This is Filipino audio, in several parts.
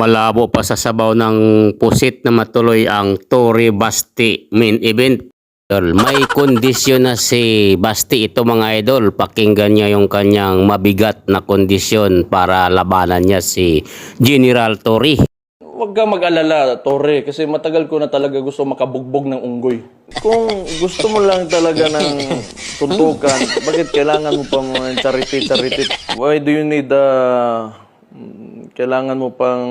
Malabo pa sa sabaw ng pusit na matuloy ang Tory Basti main event. May kondisyon na si Basti ito mga idol. Pakinggan niya yung kanyang mabigat na kondisyon para labanan niya si General Tory. Huwag ka mag-alala, Torre, kasi matagal ko na talaga gusto makabugbog ng unggoy. Kung gusto mo lang talaga ng tuntukan, bakit kailangan mo pa mga charity? Why do you need kailangan mo pang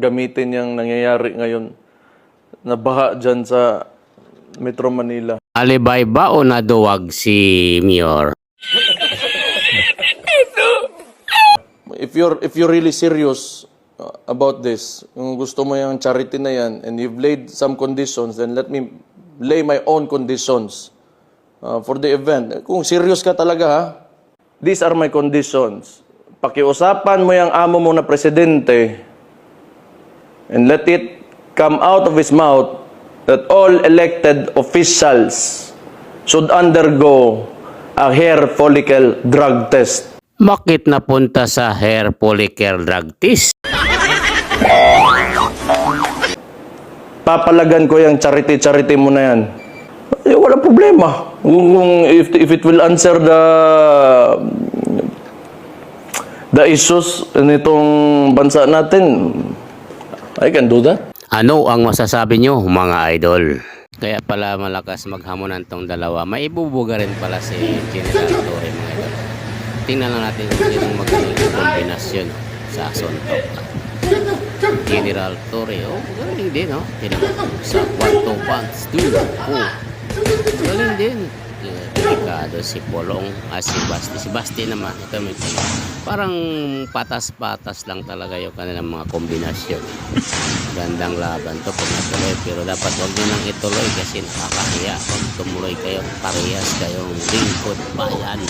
gamitin yung nangyayari ngayon na baha dyan sa Metro Manila? Alibay ba o naduwag si Mayor? If you're really serious about this, kung gusto mo yung charity na yan, and you've laid some conditions, then let me lay my own conditions for the event. Kung serious ka talaga ha, these are my conditions. Pakiusapan mo yung amo mo na presidente, and let it come out of his mouth that all elected officials should undergo a hair follicle drug test. Bakit napunta sa hair follicle drug test? Papalagan ko yung charity mo na yan. Eh, wala problema. Kung if it will answer the issues nitong bansa natin, I can do that. Ano ang masasabi nyo mga idol? Kaya pala malakas maghamonan tong dalawa. May ibubuga rin pala si General Tory mga idol. Tingnan lang natin kung sinong magaling kombinasyon sa suntok. General Tory, galing din, no? Sa 1-2 punch, 2, galing din. Delikado si Polong, si Basti. Si Basti naman, ito may parang patas-patas lang talaga yung kanilang mga kombinasyon. Gandang laban to pag natuloy, pero dapat huwag nyo nang ituloy kasi nakakahiya. Pag tumuloy kayo, parehas kayong lingkod bayan.